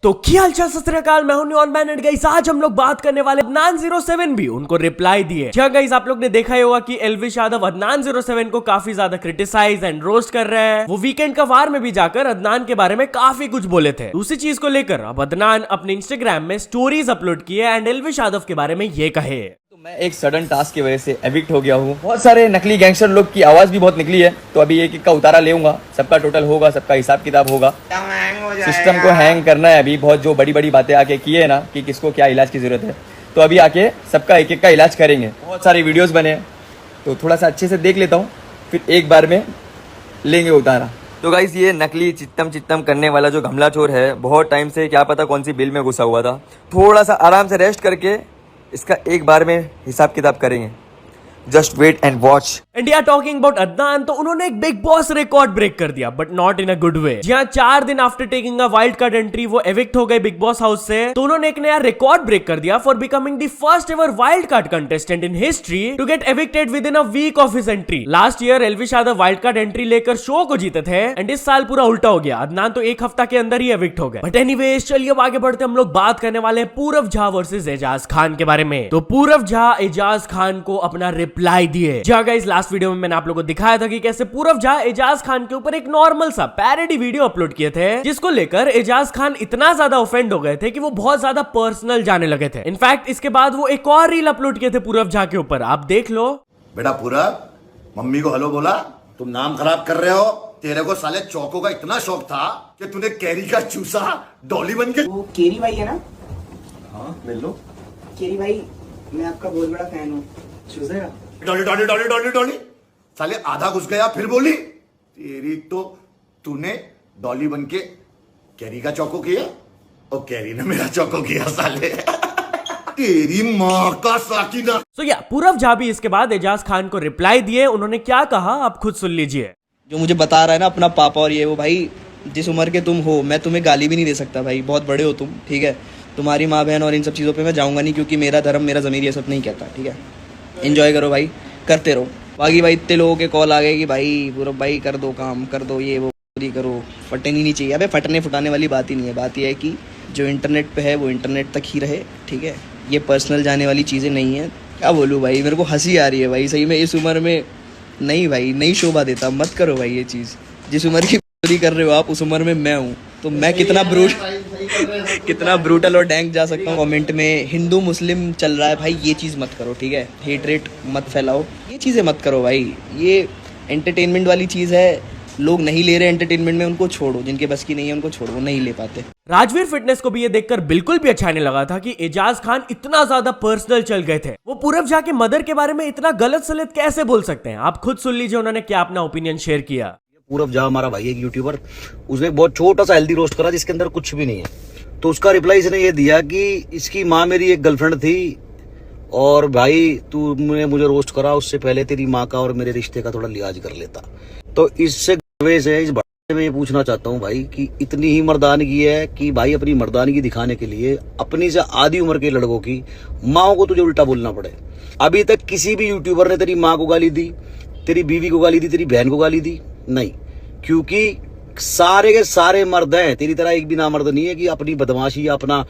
तो क्या हालचाल सत श्री अकाल, मैं हूं न्यून मैन एंड गाइस आज हम लोग बात करने वाले अदनान 07 भी उनको रिप्लाई दिए। जी गाइस, आप लोग ने देखा ही होगा कि एलविश यादव अदनान 07 को काफी ज्यादा क्रिटिसाइज एंड रोस्ट कर रहे हैं। वो वीकेंड का वार में भी जाकर अदनान के बारे में काफी कुछ बोले थे। उसी चीज को लेकर अब अदनान अपने इंस्टाग्राम में स्टोरीज अपलोड किए एंड एलविश यादव के बारे में ये कहे। तो मैं एक सडन टास्क की वजह से एविक्ट हो गया हूँ। बहुत सारे नकली गैंगस्टर लोग की आवाज भी बहुत निकली है, तो अभी एक का उतारा लेऊंगा, सबका टोटल होगा, सबका हिसाब किताब होगा। सिस्टम को हैंग करना है अभी। बहुत जो बड़ी बड़ी बातें आके किए है ना कि किसको क्या इलाज की जरूरत है, तो अभी आके सबका एक का इलाज करेंगे। बहुत सारे वीडियोस बने हैं, तो थोड़ा सा अच्छे से देख लेता हूँ, फिर एक बार में लेंगे उतारा। तो गाइस, ये नकली चित्तम करने वाला जो घमला चोर है, बहुत टाइम से क्या पता कौन सी बिल में घुसा हुआ था। थोड़ा सा आराम से रेस्ट करके इसका एक बार में हिसाब किताब करेंगे। Just wait and watch. India talking about Adnan, तो उन्होंने एक बिग बॉस रिकॉर्ड ब्रेक कर दिया, but not in a good way. जहां 4 दिन after taking a wild card entry वो एविक्ट हो गए बिग बॉस हाउस से, तो उन्होंने एक नया रिकॉर्ड ब्रेक कर दिया for becoming the first ever wild card contestant in history to get evicted within a week of his entry. Last year Elvish Yadav wild card entry लेकर शो को जीते थे एंड इस साल पूरा उल्टा हो गया। अदनान तो एक हफ्ता के अंदर ही एविक्ट हो गए। बट एनीवेज, चलिए अब आगे बढ़ते हम लोग बात करने वाले हैं पूरव झा वर्सेस एजाज खान के बारे में। तो पूरव झा एजाज खान को अपना रिप्लाई दिए। गाइस, लास्ट वीडियो में मैंने आप लोगों को दिखाया था कि कैसे पूरव झा एजाज खान के ऊपर एक नॉर्मल सा पैरोडी वीडियो अपलोड किए थे, जिसको लेकर एजाज खान इतना ज्यादा ऑफेंड हो गए थे कि वो बहुत ज्यादा पर्सनल जाने लगे थे। इनफैक्ट इसके बाद वो एक और रील अपलोड किए थे पूरव झा के ऊपर, आप देख लो। बेटा पूरव, मम्मी को हेलो बोला? तुम नाम खराब कर रहे हो। तेरे को साले चौकों का इतना शौक था कि तूने कैरी का चूसा डॉली बन के। वो केरी भाई है ना? हाँ, ले लो। केरी भाई, मैं आपका बहुत बड़ा फैन हूँ। चूसेगा? डॉली डॉली डॉली डॉली डॉली। साले आधा घुस गया फिर बोली। तेरी तो तूने डॉली बन के कैरी का चौको किया और कैरी ने मेरा चौको किया साले। तेरी माँ का साकिना। तो या पूरव झा भी इसके बाद एजाज खान को रिप्लाई दिए। उन्होंने क्या कहा आप खुद सुन लीजिए। जो मुझे बता रहा है ना अपना पापा और ये वो, भाई जिस उम्र के तुम हो, मैं तुम्हें गाली भी नहीं दे सकता भाई, बहुत बड़े हो तुम, ठीक है। तुम्हारी माँ बहन और इन सब चीज़ों पे मैं जाऊँगा नहीं, क्योंकि मेरा धर्म मेरा ज़मीर ये सब नहीं कहता, ठीक है। एंजॉय करो भाई, करते रहो। बाकी भाई इतने लोगों के कॉल आ गए कि भाई पूरव भाई कर दो काम, कर दो ये वो, पूरी करो, फटनी नहीं चाहिए। अबे फटने फुटाने वाली बात ही नहीं है। बात यह है कि जो इंटरनेट पे है वो इंटरनेट तक ही रहे, ठीक है। ये पर्सनल जाने वाली चीज़ें नहीं है। क्या बोलूँ भाई, मेरे को हंसी आ रही है भाई, सही में इस उम्र में नहीं भाई, नहीं शोभा देता। मत करो भाई ये चीज़। जिस उम्र की पूरी कर रहे हो आप, उस उम्र में मैं हूँ, तो मैं कितना ब्रूटल और डैंक जा सकता हूँ। कमेंट में हिंदू मुस्लिम चल रहा है भाई, ये चीज़ मत करो, ठीक है। हेट रेट मत फैलाओ, ये चीज़ें मत करो भाई। ये एंटरटेनमेंट वाली चीज़ है, लोग नहीं ले रहे एंटरटेनमेंट में, उनको छोड़ो। जिनके बस की नहीं है उनको छोड़ो, वो नहीं ले पाते। राजवीर फिटनेस को भी ये देखकर बिल्कुल भी अच्छा नहीं लगा था कि एजाज खान इतना ज्यादा पर्सनल चल गए थे। वो पूरव झा के मदर के बारे में इतना गलत सलत कैसे बोल सकते हैं। आप खुद सुन लीजिए उन्होंने क्या अपना ओपिनियन शेयर किया। पूरव झा हमारा भाई, एक यूट्यूबर, उसने एक बहुत छोटा सा हेल्दी रोस्ट करा जिसके अंदर कुछ भी नहीं है। तो उसका रिप्लाई इसने ये दिया कि इसकी माँ मेरी एक गर्लफ्रेंड थी और भाई तूने मुझे रोस्ट करा, उससे पहले तेरी माँ का और मेरे रिश्ते का थोड़ा लिहाज कर लेता। तो इससे इस बारे में ये पूछना चाहता हूँ भाई कि इतनी ही मर्दानगी है कि भाई अपनी मर्दानगी दिखाने के लिए अपनी से आधी उम्र के लड़कों की माँ को तुझे उल्टा बोलना पड़े। अभी तक किसी भी यूट्यूबर ने तेरी माँ को गाली दी, तेरी बीवी को गाली दी, तेरी बहन को गाली दी? नहीं, क्योंकि सारे के सारे मर्द हैं। तेरी तरह एक भी नामर्द नहीं है कि अपनी बदमाशी या अपना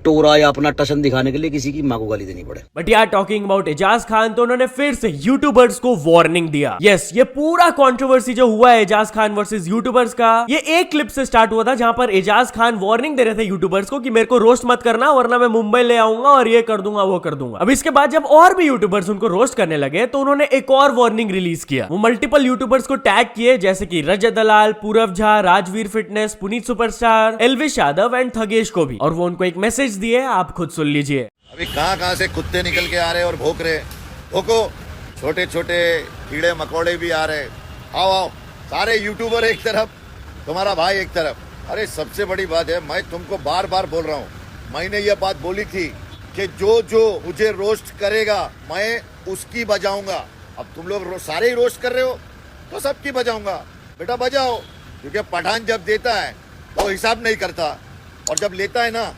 टोरा या अपना टशन दिखाने के लिए किसी की मां को गाली देनी पड़े। बट यार, टॉकिंग अबाउट एजाज खान, तो उन्होंने फिर से यूट्यूबर्स को वार्निंग दिया। यस, ये पूरा कंट्रोवर्सी जो हुआ है एजाज खान वर्सेस यूट्यूबर्स का, ये एक क्लिप से स्टार्ट हुआ था जहां पर एजाज खान वार्निंग दे रहे थे यूट्यूबर्स को कि मेरे को रोस्ट मत करना वरना मैं मुंबई ले आऊंगा और ये कर दूंगा वो कर दूंगा। अब इसके बाद जब और भी यूट्यूबर्स उनको रोस्ट करने लगे तो उन्होंने एक और वार्निंग रिलीज किया। वो मल्टीपल यूट्यूबर्स को टैग किए, जैसे कि Rajat Dalal, Purav Jha, Rajveer fitness, Puneet superstar, Elvish Yadav and Thugesh को भी, और वो उनको एक मैसेज दिए, आप खुद सुन लीजिए। अभी कहाँ से कुत्ते निकल के आ रहे और भौंक रहे। भोंको, छोटे छोटे कीड़े मकोड़े भी आ रहे। आओ आओ, सारे यूट्यूबर एक तरफ, तुम्हारा भाई एक तरफ। अरे सबसे बड़ी बात है, मैं तुमको बार बार बोल रहा हूँ, मैंने ये बात बोली थी कि जो जो मुझे रोस्ट करेगा मैं उसकी बजाऊंगा। अब तुम लोग सारे ही रोस्ट कर रहे हो तो सबकी बजाऊंगा। बेटा बजाओ, क्योंकि पठान जब देता है तो हिसाब नहीं करता, और जब लेता है ना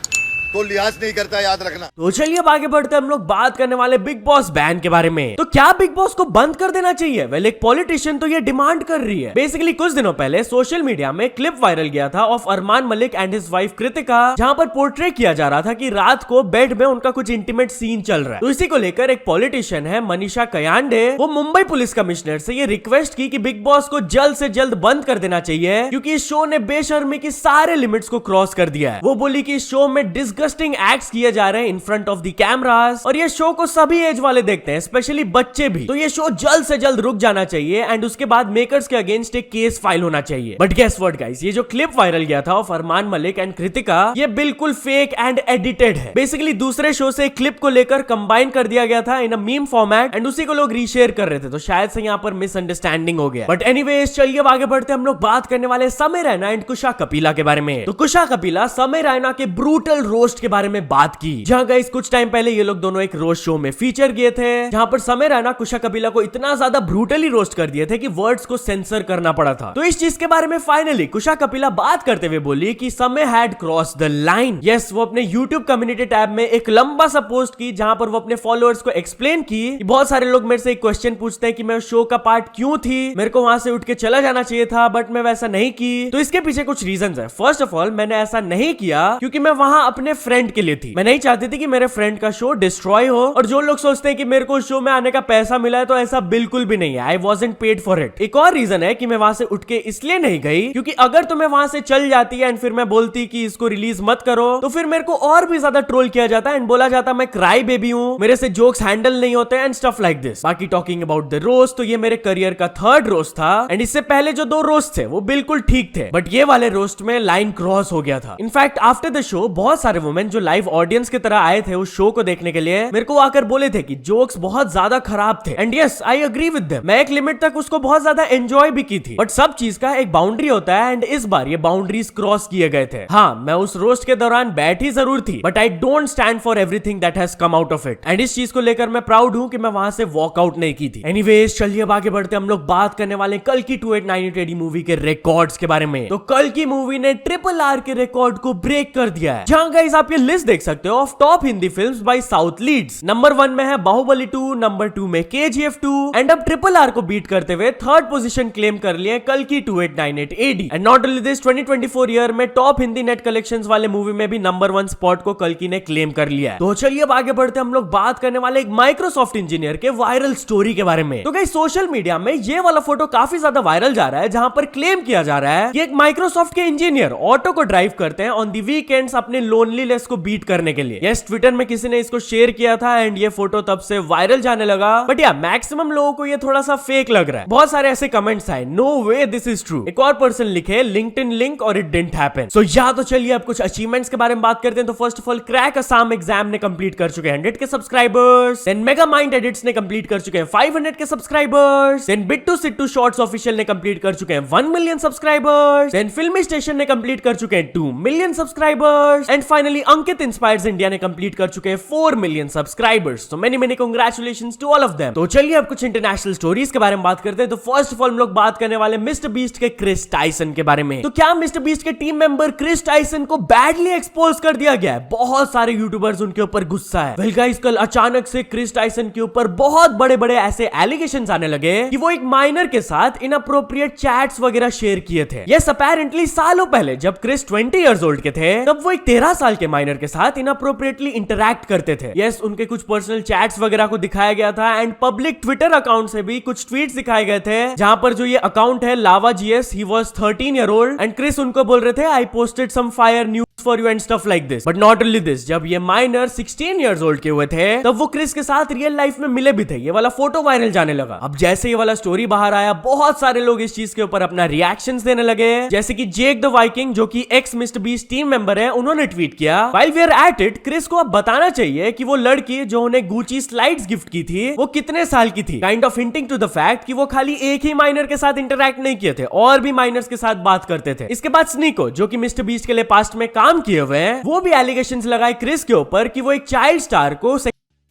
तो लिहाज नहीं करता, याद रखना। तो चलिए अब आगे बढ़ते हैं, हम लोग बात करने वाले बिग बॉस बैन के बारे में। तो क्या बिग बॉस को बंद कर देना चाहिए? वेल, एक पॉलिटिशियन तो ये डिमांड कर रही है। बेसिकली कुछ दिनों पहले सोशल मीडिया में क्लिप वायरल गया था of Armaan Malik and his wife Kritika, जहां पर पोर्ट्रे किया जा रहा था कि रात को बेड में उनका कुछ इंटीमेट सीन चल रहा है। तो इसी को लेकर एक पॉलिटिशियन है मनीषा कयांडे, वो मुंबई पुलिस कमिश्नर से ये रिक्वेस्ट की कि बिग बॉस को जल्द से जल्द बंद कर देना चाहिए, क्योंकि इस शो ने बेशर्मी की सारे लिमिट्स को क्रॉस कर दिया है। वो बोली कि इस शो में डिस्गस्टिंग एक्ट्स किए जा रहे हैं in front of the cameras, और ये शो को सभी एज वाले देखते हैं, स्पेशली बच्चे भी। तो ये शो जल्द से जल्द रुक जाना चाहिए एंड उसके बाद मेकर्स के अगेंस्ट एक केस फाइल होना चाहिए। बट गेस व्हाट गाइस, ये जो क्लिप वायरल गया था ऑफ अरमान मलिक एंड कृतिका, ये बिल्कुल फेक एंड एडिटेड है। बेसिकली दूसरे शो से क्लिप को लेकर कंबाइन कर दिया गया था in a meme format and उसी को लोग रीशेयर कर रहे थे, तो शायद से यहाँ पर मिसअंडरस्टैंडिंग हो गया। बट एनीवेज, चलिए अब आगे बढ़ते हैं, हम लोग बात करने वाले समय रैना एंड कुशा कपिला के बारे में। तो कुशा कपिला समय रैना के ब्रूटल रोस्ट के बारे में बात की, जहां गाइस कुछ टाइम पहले ये लोग दोनों एक रोस्ट शो में फीचर किए थे, जहां पर समय रैना कुशा कपिला को इतना ज्यादा ब्रूटली रोस्ट कर दिए थे कि वर्ड्स को सेंसर करना पड़ा था। तो इस चीज के बारे में फाइनली कुशा कपिला बात करते हुए बोली कि समय had cross the line. Yes, वो अपने यूट्यूब कम्युनिटी टैब में एक लंबा सा पोस्ट की, जहां पर वो अपने फॉलोअर्स को एक्सप्लेन की कि बहुत सारे लोग मेरे से एक क्वेश्चन पूछते हैं कि मैं शो का पार्ट क्यों थी, मेरे को वहां से उठ के चला जाना चाहिए था, बट मैं वैसा नहीं की। तो इसके पीछे कुछ रीजंस है। फर्स्ट ऑफ ऑल, मैंने ऐसा नहीं किया क्योंकि मैं वहां अपने फ्रेंड के लिए थी। मैं नहीं चाहती थी कि मेरे फ्रेंड का शो डिस्ट्रॉय हो, और जो लोग सोचते हैं कि मेरे को शो में आने का पैसा मिला है, तो ऐसा बिल्कुल भी नहीं है। आई वॉजंट पेड फॉर इट। एक और रीजन है कि मैं वहां से उठ के इसलिए नहीं गई क्योंकि अगर तो मैं वहां से चल जाती एंड फिर मैं बोलती कि इसको रिलीज मत करो, तो फिर मेरे को और भी ज्यादा ट्रोल किया जाता एंड बोला जाता मैं क्राई बेबी हूं, मेरे से जोक्स हैंडल नहीं होते एंड स्टफ लाइक दिस। बाकी टॉकिंग अबाउट द रोस्ट, तो ये मेरे करियर का थर्ड रोस्ट था एंड इससे पहले जो 2 रोस्ट थे वो बिल्कुल ठीक थे, बट ये वाले रोस्ट में लाइन क्रॉस हो गया था। इनफैक्ट आफ्टर द शो बहुत सारे वुमेन जो लाइव ऑडियंस की तरह आए थे उस शो को देखने के लिए, मेरे को आकर बोले थे कि जोक्स बहुत ज्यादा खराब थे, and yes, I agree with them. मैं एक लिमिट तक उसको बहुत ज्यादा एंजॉय भी की थी, बट सब चीज का एक बाउंड्री होता है एंड इस बार ये बाउंड्रीज क्रॉस किए गए थे। हाँ, मैं उस रोस्ट के दौरान बैठी जरूर थी, but I don't stand for everything that has come out of it, and इस चीज को लेकर मैं प्राउड हूं कि मैं वहां से वॉकआउट नहीं की थी। एनीवेज, चलिए अब आगे बढ़ते, हम लोग बात करने वाले कल की 2898 मूवी के रिकॉर्ड्स के बारे में। तो कल की मूवी ने RRR के रिकॉर्ड को ब्रेक कर दिया है, जहां गाइस आप ये लिस्ट देख सकते हो of top Hindi films by south leads. Number 1 में है बाहुबली 2, नंबर 2 में KGF 2, एंड अब RRR को बीट करते हुए थर्ड पोजीशन क्लेम कर लिए कल की 2898 AD। And not only this, 2024 year में टॉप हिंदी नेट कलेक्शंस वाले मूवी में भी नंबर 1 स्पॉट को कल की ने क्लेम कर लिया है। तो चलिए अब आगे बढ़ते, हम लोग बात करने वाले एक माइक्रोसॉफ्ट इंजीनियर के वायरल स्टोरी के बारे में। तो गाइस सोशल मीडिया में ये वाला फोटो काफी ज्यादा वायरल जा रहा है, जहां पर क्लेम किया जा रहा है कि एक माइक्रोसॉफ्ट के इंजीनियर ऑटो को ड्राइव करते हैं ऑन दी वीकेंड्स अपने लोनलीनेस को बीट करने के लिए। यस, ट्विटर में किसी ने इसको शेयर किया था एंड ये फोटो तब से वायरल जाने लगा, बट या मैक्सिमम लोगों को ये थोड़ा सा फेक लग रहा है। बहुत सारे ऐसे कमेंट्स आए, no way this is true. एक और पर्सन लिखे लिंक्डइन लिंक और इट डिडंट हैपन। सो या तो चलिए अब कुछ अचीवमेंट्स के बारे में बात करते हैं। तो first of all, crack Assam exam ने कंप्लीट कर चुके हैं 100 के subscribers. Then mega mind edits ने कंप्लीट कर चुके हैं 500 के subscribers. Then Bittu Sittu shorts official ने कंप्लीट कर चुके हैं 1 million subscribers. Then Filmy station ने कंप्लीट कर चुके हैं 2 million subscribers. And finally Ankit inspires India ने कंप्लीट कर चुके हैं 4 मिलियन सब्सक्राइबर्स। तो many congratulations to all of them. तो चलिए अब कुछ इंटरनेशनल स्टोरीज के बारे में बात करते हैं। तो फर्स्ट ऑफ ऑल हम लोग बात करने वाले मिस्टर बीस्ट के क्रिस टाइसन के बारे में। तो क्या मिस्टर बीस्ट के टीम मेंबर क्रिस टाइसन को बैडली एक्सपोज कर दिया गया है? बहुत सारे यूट्यूबर्स उनके ऊपर गुस्सा है। वेल गाइस, कल अचानक से क्रिस टाइसन के ऊपर बहुत बड़े ऐसे एलिगेशंस आने लगे कि वो एक माइनर के साथ इनअप्रोप्रिएट चैट्स वगैरह शेयर किए थे। यस, अपेरेंटली सालों पहले जब क्रिस 20 इयर्स ओल्ड के थे, तब वो एक 13 साल के माइनर के साथ इनअप्रोप्रिएटली इंटरैक्ट करते थे। यस, उनके कुछ पर्सनल चैट्स वगैरह को दिखाया गया था एंड पब्लिक ट्विटर अकाउंट से भी कुछ ट्वीट्स दिखाए गए थे, जहां पर जो ये अकाउंट है lava GS, he was 13 year old and Chris उनको बोल रहे थे I posted some fire news for you and stuff like this. But not only this, जब ये माइनर 16 इयर्स ओल्ड के हुए थे, तब वो क्रिस के साथ रियल लाइफ में मिले भी थे। ये वाला फोटो वायरल जाने लगा। अब जैसे ये वाला स्टोरी बाहर आया, बहुत सारे लोग इस चीज के ऊपर अपना रिएक्शंस देने लगे, जैसे कि जेक द वाइकिंग, जो कि ex MrBeast team member है, उन्होंने ट्वीट किया, while we are at it, Chris को अब बताना चाहिए कि वो लड़की जो उन्हें गुची स्लाइड्स गिफ्ट की थी, वो कितने साल की थी, kind of hinting to the fact कि वो खाली एक ही माइनर के साथ इंटरैक्ट नहीं किए थे, और भी माइनर्स के साथ बात करते थे। इसके बाद स्नीको, जो कि मिस्टर बीस्ट के लिए पास्ट में काम किए हुए हैं, वो भी एलिगेशंस लगाए क्रिस के ऊपर कि वो एक चाइल्ड स्टार को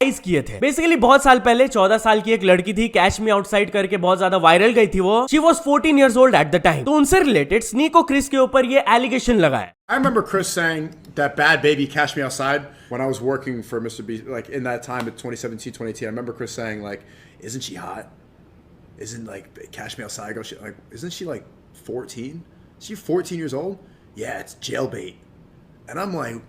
किए थे। बेसिकली बहुत साल पहले 14 साल की एक लड़की थी, कैश मी आउटसाइड करके बहुत ज्यादा वायरल गई थी वो। She was 14 years old at the time. तो उनसे रिलेटेड स्नीक को क्रिस के ऊपर ये एलिगेशन लगाया। I remember Chris saying that Bad Baby Cash Me Outside when I was working for Mr. Beast, like in that time at 2017, 2018. I remember Chris saying like, "Isn't she hot? Isn't like Cash Me Outside? Isn't she like 14? Is she 14 years old? Yeah, it's jailbait." And I'm like,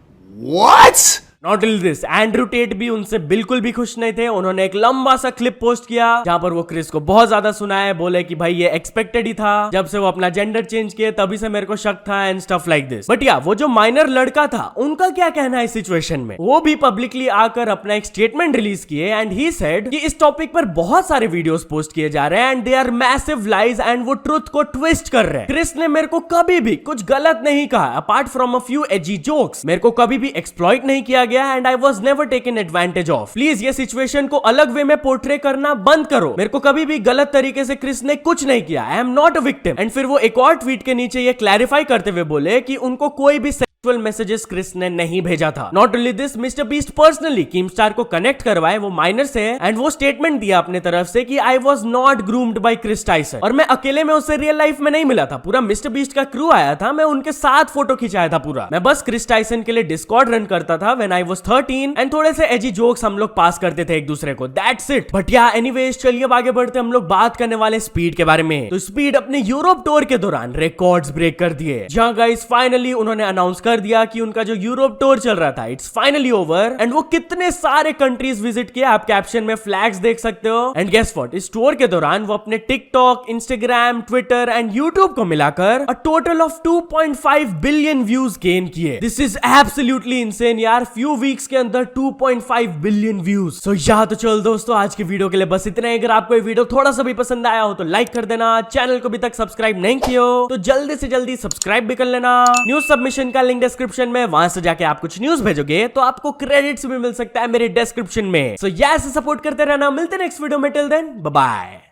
"What?" Not only this, Andrew Tate भी उनसे बिल्कुल भी खुश नहीं थे। उन्होंने एक लंबा सा क्लिप पोस्ट किया जहां पर वो क्रिस को बहुत ज्यादा सुनाए, बोले कि भाई ये एक्सपेक्टेड ही था, जब से वो अपना जेंडर चेंज किए तभी से मेरे को शक था and stuff like this. But या वो जो माइनर लड़का था उनका क्या कहना है इस सिचुएशन में, वो भी पब्लिकली आकर अपना एक स्टेटमेंट रिलीज किए एंड ही सेड कि इस टॉपिक पर बहुत सारे वीडियोस पोस्ट किए जा रहे हैं and they are massive lies and वो ट्रुथ को ट्विस्ट कर रहे हैं। क्रिस ने मेरे को कभी भी कुछ गलत नहीं कहा apart from a few AG jokes. मेरे को कभी भी एक्सप्लॉइट नहीं किया गया and I was never taken advantage of. Please ये सिचुएशन को अलग वे में पोर्ट्रे करना बंद करो। मेरे को कभी भी गलत तरीके से क्रिस ने कुछ नहीं किया। I am not a victim. And फिर वो एक और ट्वीट के नीचे ये क्लैरिफाई करते हुए बोले कि उनको कोई भी मैसेजेस क्रिस ने नहीं भेजा था। Not only this, Mister Beast personally Keemstar को कनेक्ट करवाए, वो माइनर से, एंड वो स्टेटमेंट दिया अपने तरफ से कि I was not groomed by Chris Tyson. और मैं अकेले में उससे रियल लाइफ में नहीं मिला था, पूरा मिस्टर बीस्ट का क्रू आया था, मैं उनके साथ फोटो खिंचाया था पूरा। मैं बस क्रिस टाइसन के लिए डिस्कॉर्ड रन करता था व्हेन आई वाज 13 एंड थोड़े से एजी जोक्स हम लोग पास करते थे एक दूसरे को, दैट्स इट। बट या एनीवेज, चलिए अब आगे बढ़ते हम लोग बात करने वाले स्पीड के बारे में। तो स्पीड अपने यूरोप टूर के दौरान रिकॉर्ड्स ब्रेक कर दिए, जहां गाइस फाइनली उन्होंने अनाउंस कर दिया कि उनका जो यूरोप टूर चल रहा था इट्स फाइनली ओवर एंड वो कितने सारे कंट्रीज विजिट किए आप कैप्शन में फ्लैग्स देख सकते हो। एंड गेस व्हाट, इस टूर के दौरान वो अपने TikTok, Instagram, Twitter and YouTube को मिलाकर a total of 2.5 billion views gain किए। दिस इज एब्सोल्युटली इनसेन यार, फ्यू वीक्स के अंदर 2.5 बिलियन व्यूज। सो या तो चल दोस्तों, आज की वीडियो के लिए बस इतना ही। अगर आपको ये वीडियो थोड़ा सा भी पसंद आया हो तो लाइक कर देना, चैनल को अभी तक सब्सक्राइब नहीं किया हो तो जल्दी से जल्दी सब्सक्राइब भी कर लेना। न्यूज सबमिशन का लिंक डिस्क्रिप्शन में, वहां से जाके आप कुछ न्यूज भेजोगे तो आपको क्रेडिट्स भी मिल सकता है मेरे डिस्क्रिप्शन में। सो ऐसे सपोर्ट करते रहना, मिलते हैं नेक्स्ट वीडियो में। Till then bye bye.